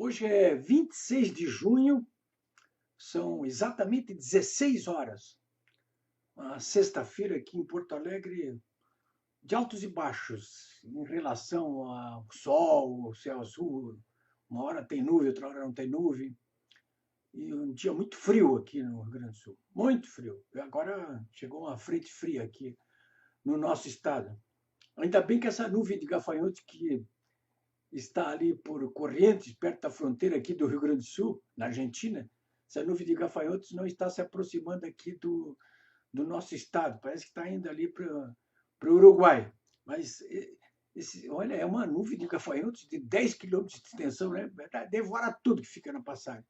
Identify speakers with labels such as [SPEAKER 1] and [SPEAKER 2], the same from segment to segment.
[SPEAKER 1] Hoje é 26 de junho, são exatamente 16 horas. Uma sexta-feira aqui em Porto Alegre, de altos e baixos, em relação ao sol, ao céu azul. Uma hora tem nuvem, outra hora não tem nuvem. E um dia muito frio aqui no Rio Grande do Sul. Muito frio. E agora chegou uma frente fria aqui no nosso estado. Ainda bem que essa nuvem de gafanhotos que está ali por Corrientes, perto da fronteira aqui do Rio Grande do Sul, na Argentina, essa nuvem de gafanhotos não está se aproximando aqui do nosso estado. Parece que está indo ali para o Uruguai. Mas, olha, é uma nuvem de gafanhotos de 10 quilômetros de extensão, né? Devora tudo que fica na passagem.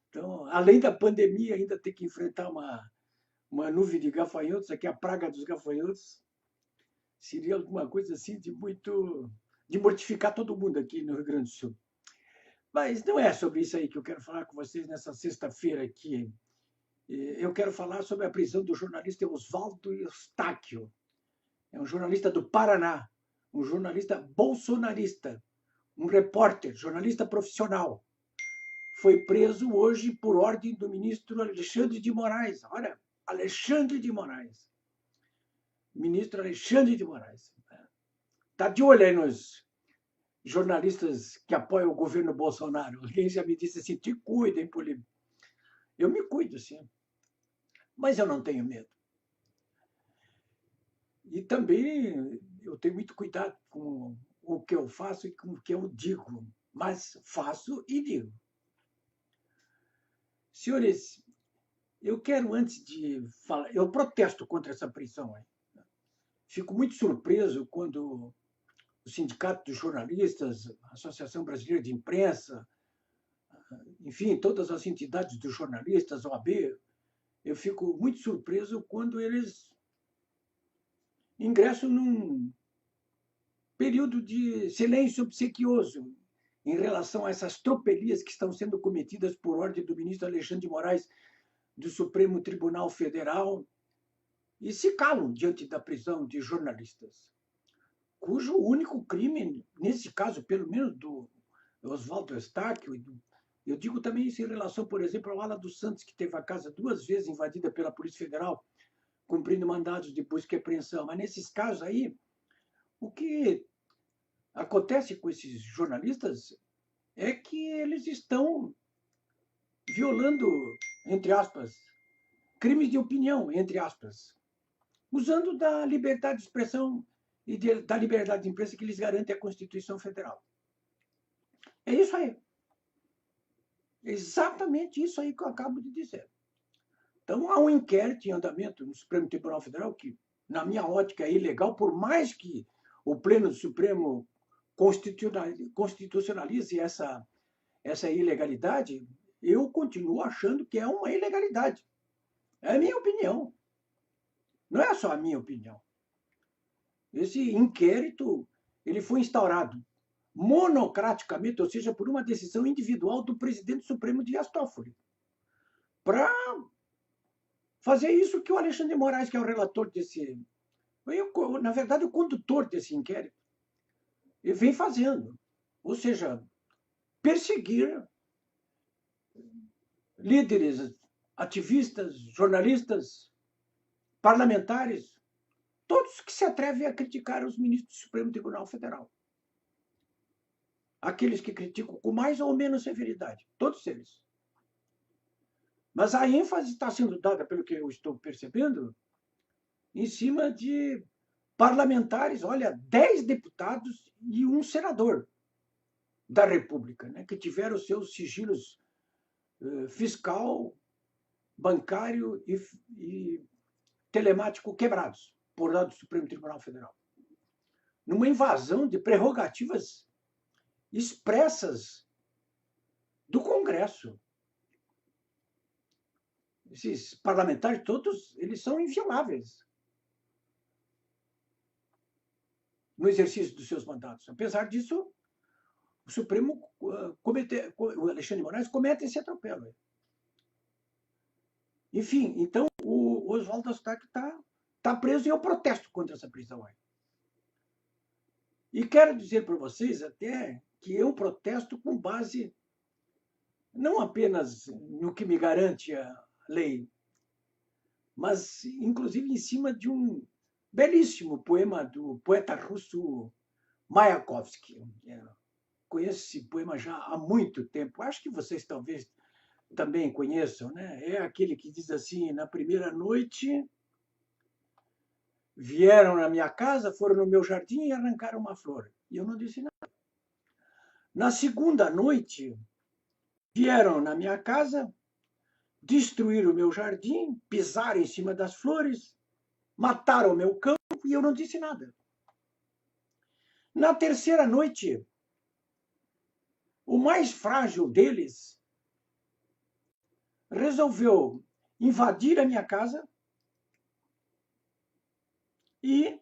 [SPEAKER 1] Então, além da pandemia, ainda tem que enfrentar uma nuvem de gafanhotos, aqui a praga dos gafanhotos, seria alguma coisa assim de mortificar todo mundo aqui no Rio Grande do Sul. Mas não é sobre isso aí que eu quero falar com vocês nessa sexta-feira aqui. Eu quero falar sobre a prisão do jornalista Oswaldo Eustáquio. É um jornalista do Paraná, um jornalista bolsonarista, um repórter, jornalista profissional. Foi preso hoje por ordem do ministro Alexandre de Moraes. Olha, Alexandre de Moraes. Ministro Alexandre de Moraes. Está de olho aí nos jornalistas que apoiam o governo Bolsonaro. Alguém já me disse assim, te cuidem, Polímio. Eu me cuido, sim. Mas eu não tenho medo. E também eu tenho muito cuidado com o que eu faço e com o que eu digo. Mas faço e digo. Senhores, eu quero, antes de falar, eu protesto contra essa prisão aí. Fico muito surpreso quando o Sindicato dos Jornalistas, a Associação Brasileira de Imprensa, enfim, todas as entidades dos jornalistas, OAB, eu fico muito surpreso quando eles ingressam num período de silêncio obsequioso em relação a essas tropelias que estão sendo cometidas por ordem do ministro Alexandre de Moraes do Supremo Tribunal Federal e se calam diante da prisão de jornalistas, cujo único crime, nesse caso, pelo menos do Oswaldo Eustáquio, eu digo também isso em relação, por exemplo, ao Ala dos Santos, que teve a casa 2 vezes invadida pela Polícia Federal, cumprindo mandados de busca e apreensão. Mas nesses casos aí, o que acontece com esses jornalistas é que eles estão violando, entre aspas, crimes de opinião, entre aspas, usando da liberdade de expressão e da liberdade de imprensa que lhes garante a Constituição Federal. É isso aí. Exatamente isso aí que eu acabo de dizer. Então, há um inquérito em andamento no Supremo Tribunal Federal que, na minha ótica, é ilegal, por mais que o Pleno do Supremo constitucionalize essa ilegalidade, eu continuo achando que é uma ilegalidade. É a minha opinião. Não é só a minha opinião. Esse inquérito ele foi instaurado monocraticamente, ou seja, por uma decisão individual do presidente supremo Dias Toffoli, para fazer isso que o Alexandre de Moraes, que é o relator desse, na verdade, o condutor desse inquérito, ele vem fazendo. Ou seja, perseguir líderes, ativistas, jornalistas, parlamentares, todos que se atrevem a criticar os ministros do Supremo Tribunal Federal. Aqueles que criticam com mais ou menos severidade, todos eles. Mas a ênfase está sendo dada, pelo que eu estou percebendo, em cima de parlamentares, olha, 10 deputados e um senador da República, né, que tiveram seus sigilos fiscal, bancário e telemático quebrados por ordem do Supremo Tribunal Federal. Numa invasão de prerrogativas expressas do Congresso. Esses parlamentares todos, eles são invioláveis no exercício dos seus mandatos. Apesar disso, o Supremo o Alexandre de Moraes comete esse atropelo. Enfim, então o Oswaldo Eustáquio está preso e eu protesto contra essa prisão aí. E quero dizer para vocês até que eu protesto com base não apenas no que me garante a lei, mas inclusive em cima de um belíssimo poema do poeta russo Mayakovsky. Eu conheço esse poema já há muito tempo. Acho que vocês talvez também conheçam, né? É aquele que diz assim: na primeira noite vieram na minha casa, foram no meu jardim e arrancaram uma flor. E eu não disse nada. Na segunda noite vieram na minha casa, destruíram o meu jardim, pisaram em cima das flores, mataram o meu campo e eu não disse nada. Na terceira noite, o mais frágil deles resolveu invadir a minha casa e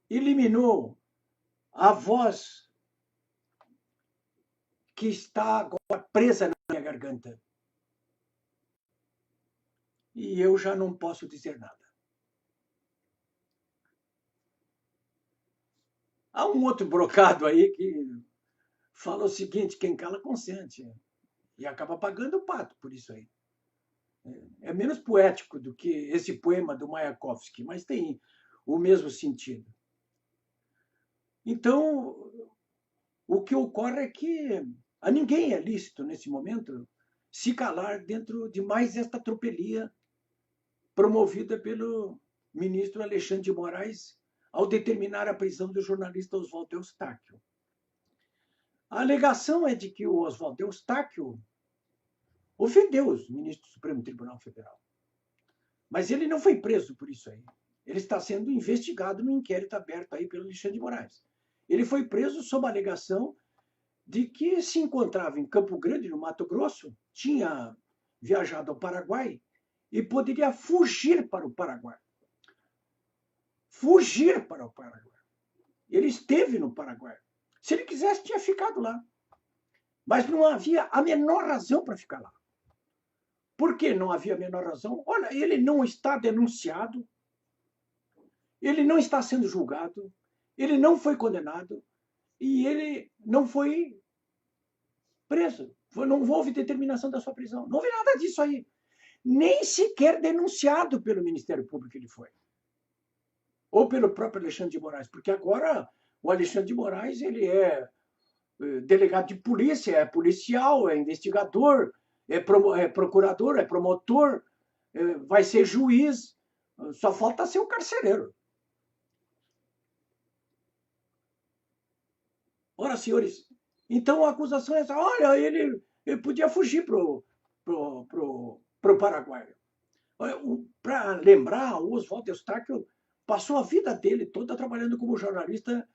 [SPEAKER 1] eliminou a voz que está agora presa na minha garganta. E eu já não posso dizer nada. Há um outro brocado aí que fala o seguinte: quem cala consente. E acaba pagando o pato por isso aí. É menos poético do que esse poema do Mayakovsky, mas tem o mesmo sentido. Então, o que ocorre é que a ninguém é lícito, nesse momento, se calar dentro de mais esta tropelia promovida pelo ministro Alexandre de Moraes ao determinar a prisão do jornalista Oswaldo Eustáquio. A alegação é de que o Oswaldo Eustáquio ofendeu os ministros do Supremo Tribunal Federal. Mas ele não foi preso por isso aí. Ele está sendo investigado no inquérito aberto aí pelo Alexandre de Moraes. Ele foi preso sob a alegação de que se encontrava em Campo Grande, no Mato Grosso, tinha viajado ao Paraguai e poderia fugir para o Paraguai. Fugir para o Paraguai. Ele esteve no Paraguai. Se ele quisesse, tinha ficado lá. Mas não havia a menor razão para ficar lá. Por que não havia a menor razão? Olha, ele não está denunciado, ele não está sendo julgado, ele não foi condenado e ele não foi preso. Não houve determinação da sua prisão. Não houve nada disso aí. Nem sequer denunciado pelo Ministério Público ele foi. Ou pelo próprio Alexandre de Moraes, porque agora o Alexandre de Moraes ele é delegado de polícia, é policial, é investigador, é procurador, é promotor, vai ser juiz, só falta ser o carcereiro. Ora, senhores, então a acusação é essa: olha, ele podia fugir pro Paraguai. Para lembrar, o Oswaldo Eustáquio passou a vida dele toda trabalhando como jornalista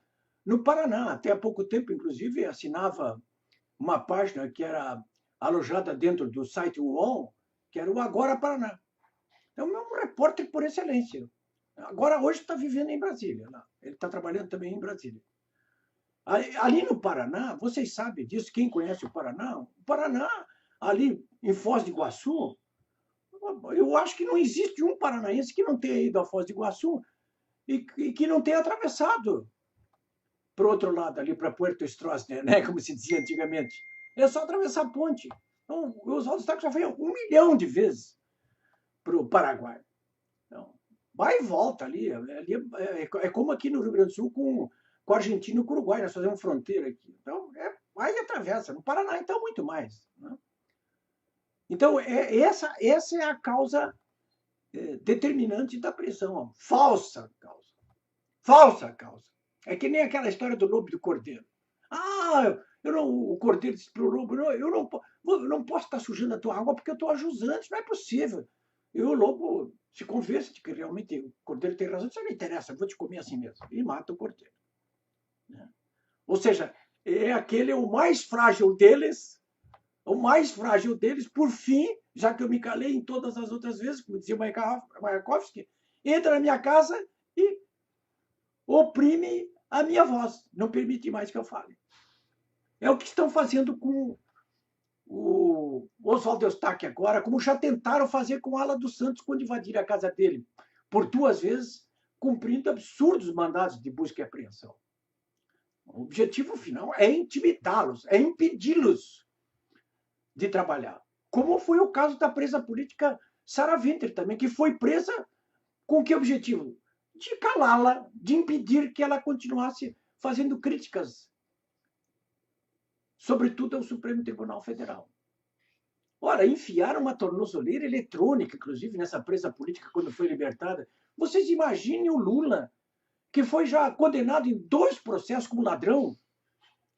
[SPEAKER 1] no Paraná. Até há pouco tempo, inclusive, assinava uma página que era alojada dentro do site UOL, que era o Agora Paraná. Então, é um repórter por excelência. Agora, hoje, está vivendo em Brasília. Ele está trabalhando também em Brasília. Ali no Paraná, vocês sabem disso, quem conhece o Paraná, ali em Foz do Iguaçu, eu acho que não existe um paranaense que não tenha ido a Foz do Iguaçu e que não tenha atravessado para o outro lado, ali para Puerto Stroessner, né, como se dizia antigamente. É só atravessar a ponte. Então, o Oswaldo Eustáquio já foi 1 milhão de vezes para o Paraguai. Então, vai e volta ali. É como aqui no Rio Grande do Sul com a Argentina e com o Uruguai. Nós fazemos fronteira aqui. Então, vai e atravessa. No Paraná, então, muito mais. Né? Então, essa é a causa determinante da prisão. Falsa causa. Falsa causa. É que nem aquela história do lobo e do cordeiro. O cordeiro disse para o lobo: eu não posso estar sujando a tua água porque eu estou a jusante, não é possível. E o lobo se convence de que realmente o cordeiro tem razão. Isso não interessa, eu vou te comer assim mesmo. E mata o cordeiro. Ou seja, o mais frágil deles, por fim, já que eu me calei em todas as outras vezes, como dizia o Mayakovsky, entra na minha casa e oprime a minha voz, não permite mais que eu fale. É o que estão fazendo com o Oswaldo Eustáquio agora, como já tentaram fazer com Ala dos Santos quando invadiram a casa dele, por 2 vezes, cumprindo absurdos mandados de busca e apreensão. O objetivo final é intimidá-los, é impedi-los de trabalhar. Como foi o caso da presa política Sarah Winter também, que foi presa com que objetivo? De calá-la, de impedir que ela continuasse fazendo críticas, sobretudo ao Supremo Tribunal Federal. Ora, enfiaram uma tornozeleira eletrônica, inclusive, nessa presa política quando foi libertada. Vocês imaginem o Lula, que foi já condenado em 2 processos como ladrão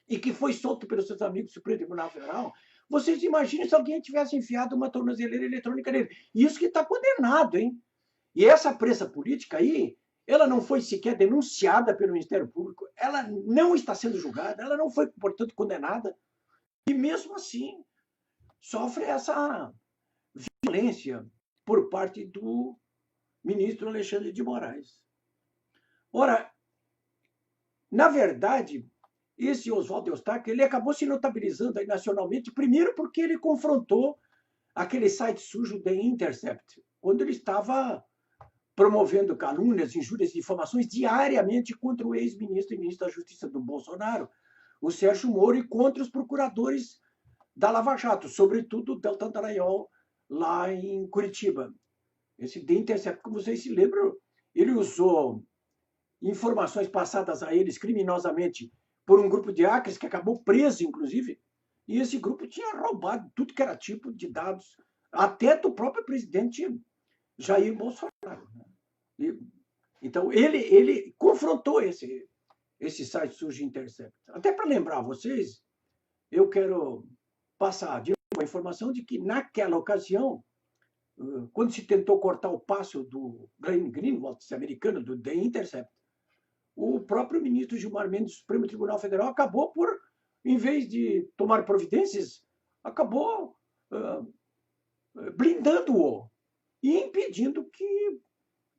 [SPEAKER 1] e que foi solto pelos seus amigos do Supremo Tribunal Federal. Vocês imaginem se alguém tivesse enfiado uma tornozeleira eletrônica nele. Isso que está condenado, hein? E essa presa política aí, ela não foi sequer denunciada pelo Ministério Público, ela não está sendo julgada, ela não foi, portanto, condenada. E mesmo assim, sofre essa violência por parte do ministro Alexandre de Moraes. Ora, na verdade, esse Oswaldo Eustáquio, ele acabou se notabilizando aí nacionalmente, primeiro porque ele confrontou aquele site sujo The Intercept, quando ele estava promovendo calúnias, injúrias e difamações diariamente contra o ex-ministro e ministro da Justiça do Bolsonaro, o Sérgio Moro, e contra os procuradores da Lava Jato, sobretudo o Deltan Dallagnol, lá em Curitiba. Esse The Intercept, como vocês se lembram, ele usou informações passadas a eles criminosamente por um grupo de hackers que acabou preso, inclusive, e esse grupo tinha roubado tudo que era tipo de dados, até do próprio presidente Jair Bolsonaro. Então, ele confrontou esse site sujo Intercept. Até para lembrar vocês, eu quero passar de novo a informação de que, naquela ocasião, quando se tentou cortar o passo do Glenn Greenwald, esse americano, do The Intercept, o próprio ministro Gilmar Mendes do Supremo Tribunal Federal acabou por, em vez de tomar providências, acabou blindando-o e impedindo que,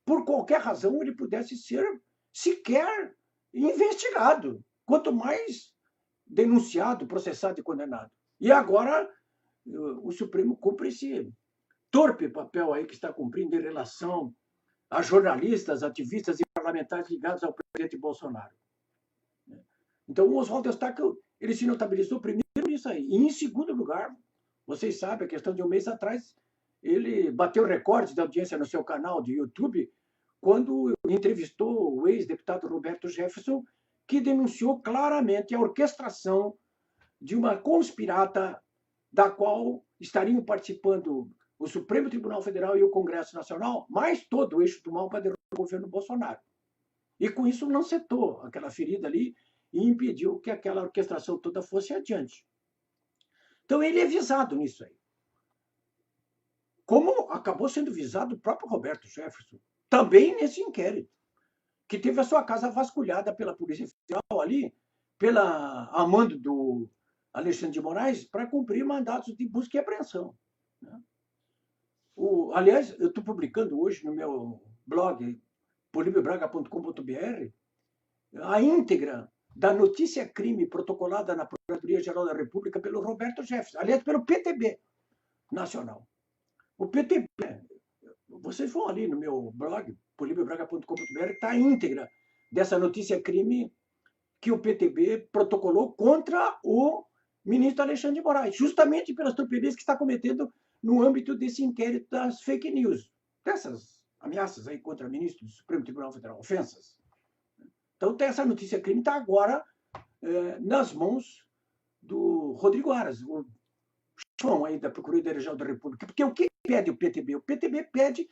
[SPEAKER 1] por qualquer razão, ele pudesse ser sequer investigado, quanto mais denunciado, processado e condenado. E agora o Supremo cumpre esse torpe papel aí que está cumprindo em relação a jornalistas, ativistas e parlamentares ligados ao presidente Bolsonaro. Então, o Oswaldo Eustáquio, ele se notabilizou primeiro nisso aí. E, em segundo lugar, vocês sabem, a questão de um mês atrás, ele bateu recorde de audiência no seu canal de YouTube quando entrevistou o ex-deputado Roberto Jefferson, que denunciou claramente a orquestração de uma conspirata da qual estariam participando o Supremo Tribunal Federal e o Congresso Nacional, mais todo o eixo do mal para derrubar o governo Bolsonaro. E com isso não setou aquela ferida ali e impediu que aquela orquestração toda fosse adiante. Então ele é visado nisso aí. Como acabou sendo visado o próprio Roberto Jefferson, também nesse inquérito, que teve a sua casa vasculhada pela Polícia Federal ali, a mando do Alexandre de Moraes, para cumprir mandatos de busca e apreensão. Aliás, eu estou publicando hoje no meu blog, polibiobraga.com.br, a íntegra da notícia crime protocolada na Procuradoria-Geral da República pelo Roberto Jefferson, aliás, pelo PTB nacional. O PTB, vocês vão ali no meu blog, polibiobraga.com.br, está a íntegra dessa notícia crime que o PTB protocolou contra o ministro Alexandre de Moraes, justamente pelas tropelias que está cometendo no âmbito desse inquérito das fake news, dessas ameaças aí contra ministros do Supremo Tribunal Federal, ofensas. Então, essa notícia crime está agora nas mãos do Rodrigo Aras, o chefão aí da Procuradoria-Geral da República. Porque o que pede o PTB? O PTB pede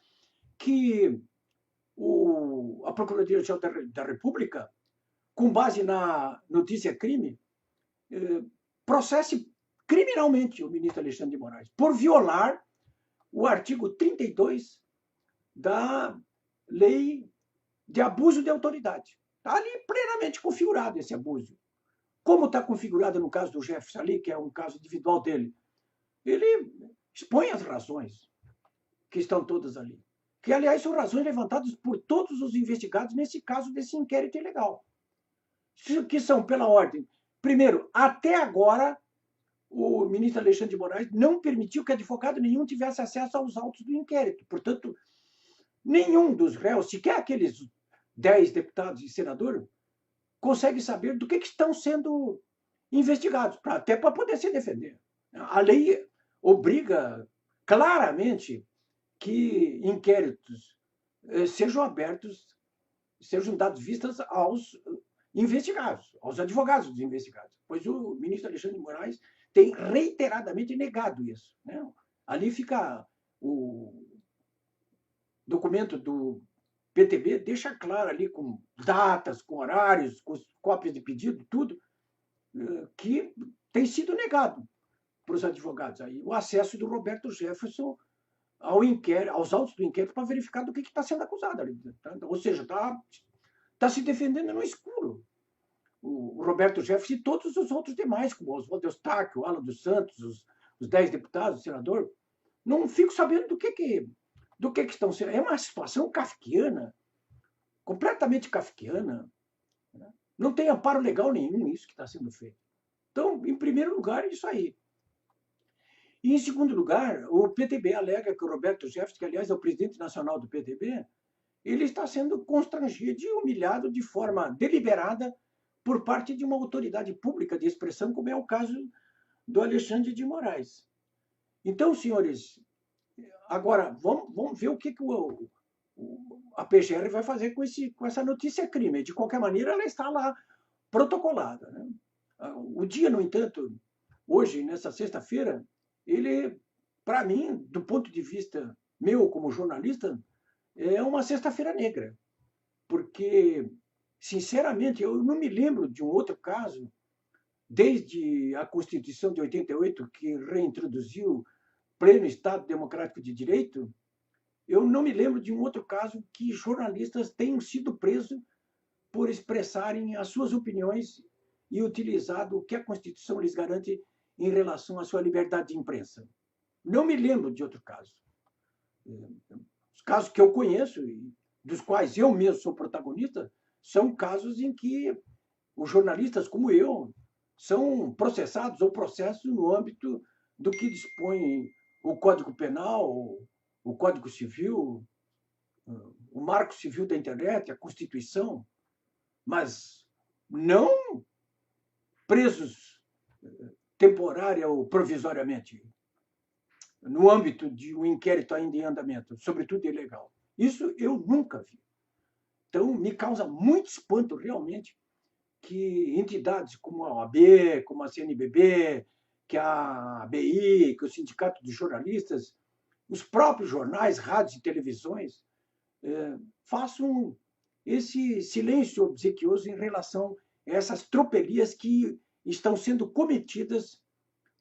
[SPEAKER 1] que a Procuradoria-Geral da República, com base na notícia crime, processe criminalmente o ministro Alexandre de Moraes por violar o artigo 32 da Lei de Abuso de Autoridade. Está ali plenamente configurado esse abuso. Como está configurado no caso do Jefferson ali, que é um caso individual dele, ele expõe as razões que estão todas ali. Que, aliás, são razões levantadas por todos os investigados nesse caso desse inquérito ilegal. Que são, pela ordem, primeiro, até agora, o ministro Alexandre de Moraes não permitiu que advogado nenhum tivesse acesso aos autos do inquérito. Portanto, nenhum dos réus, sequer aqueles 10 deputados e senadores, consegue saber do que estão sendo investigados, até para poder se defender. A lei obriga claramente que inquéritos sejam abertos, sejam dados vistas aos investigados, aos advogados dos investigados, pois o ministro Alexandre de Moraes tem reiteradamente negado isso, né? Ali fica o documento do PTB, deixa claro ali com datas, com horários, com cópias de pedido, tudo, que tem sido negado para os advogados. Aí, o acesso do Roberto Jefferson ao inquérito, aos autos do inquérito para verificar do que está sendo acusado ali. Ou seja, está se defendendo no escuro. O Roberto Jefferson e todos os outros demais, como Oswaldo Eustáquio, o Alan dos Santos, os 10 deputados, o senador, não fico sabendo do que estão sendo. É uma situação kafkiana, completamente kafkiana. Né? Não tem amparo legal nenhum isso que está sendo feito. Então, em primeiro lugar, isso aí. E, em segundo lugar, o PTB alega que o Roberto Jefferson, que, aliás, é o presidente nacional do PTB, ele está sendo constrangido e humilhado de forma deliberada por parte de uma autoridade pública de expressão, como é o caso do Alexandre de Moraes. Então, senhores, agora vamos ver o que a PGR vai fazer com essa notícia crime. De qualquer maneira, ela está lá protocolada. Né? O dia, no entanto, hoje, nessa sexta-feira, ele, para mim, do ponto de vista meu como jornalista, é uma sexta-feira negra. Porque, sinceramente, eu não me lembro de um outro caso, desde a Constituição de 88, que reintroduziu pleno Estado Democrático de Direito, eu não me lembro de um outro caso que jornalistas tenham sido presos por expressarem as suas opiniões e utilizado o que a Constituição lhes garante em relação à sua liberdade de imprensa. Não me lembro de outro caso. Os casos que eu conheço, e dos quais eu mesmo sou protagonista, são casos em que os jornalistas como eu são processados ou processos no âmbito do que dispõe o Código Penal, o Código Civil, o Marco Civil da Internet, a Constituição, mas não presos temporária ou provisoriamente, no âmbito de um inquérito ainda em andamento, sobretudo ilegal. Isso eu nunca vi. Então, me causa muito espanto, realmente, que entidades como a OAB, como a CNBB, que a ABI, que o Sindicato dos Jornalistas, os próprios jornais, rádios e televisões, façam esse silêncio obsequioso em relação a essas tropelias que estão sendo cometidas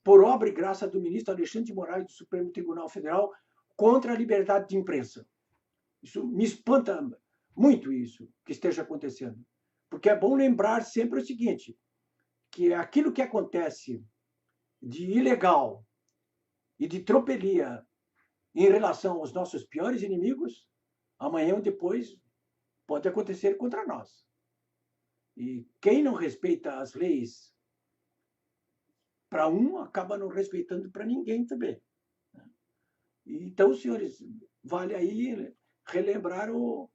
[SPEAKER 1] por obra e graça do ministro Alexandre de Moraes do Supremo Tribunal Federal contra a liberdade de imprensa. Isso me espanta muito, isso que esteja acontecendo. Porque é bom lembrar sempre o seguinte, que aquilo que acontece de ilegal e de tropelia em relação aos nossos piores inimigos, amanhã ou depois pode acontecer contra nós. E quem não respeita as leis para um, acaba não respeitando para ninguém também. Então, senhores, vale aí relembrar o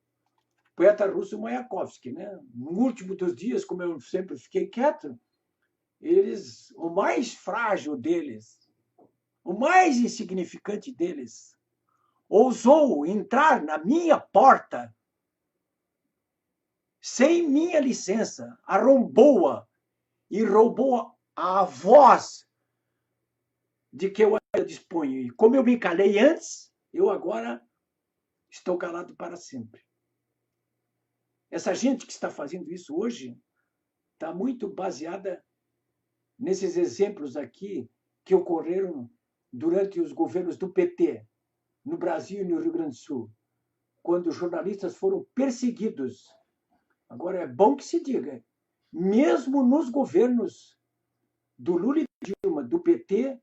[SPEAKER 1] poeta russo Mayakovsky, né? No último dos dias, como eu sempre fiquei quieto, o mais frágil deles, o mais insignificante deles, ousou entrar na minha porta sem minha licença, arrombou-a e roubou a voz de que eu ainda disponho. E como eu me calei antes, eu agora estou calado para sempre. Essa gente que está fazendo isso hoje está muito baseada nesses exemplos aqui que ocorreram durante os governos do PT, no Brasil e no Rio Grande do Sul, quando os jornalistas foram perseguidos. Agora, é bom que se diga, mesmo nos governos do Lula e da Dilma, do PT,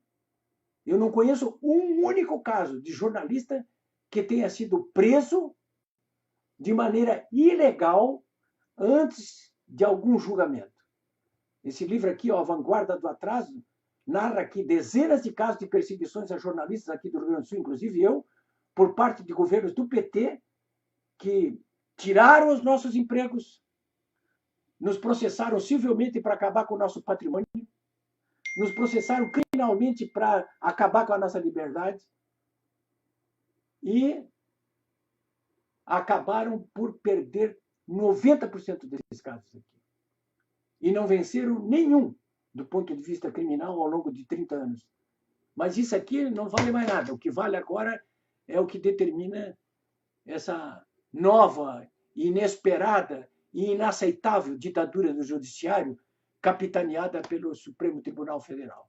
[SPEAKER 1] eu não conheço um único caso de jornalista que tenha sido preso de maneira ilegal antes de algum julgamento. Esse livro aqui, ó, A Vanguarda do Atraso, narra aqui dezenas de casos de perseguições a jornalistas aqui do Rio Grande do Sul, inclusive eu, por parte de governos do PT, que tiraram os nossos empregos, nos processaram civilmente para acabar com o nosso patrimônio, nos processaram criminalmente para acabar com a nossa liberdade e acabaram por perder 90% desses casos aqui. E não venceram nenhum do ponto de vista criminal ao longo de 30 anos. Mas isso aqui não vale mais nada. O que vale agora é o que determina essa nova, inesperada e inaceitável ditadura do judiciário capitaneada pelo Supremo Tribunal Federal.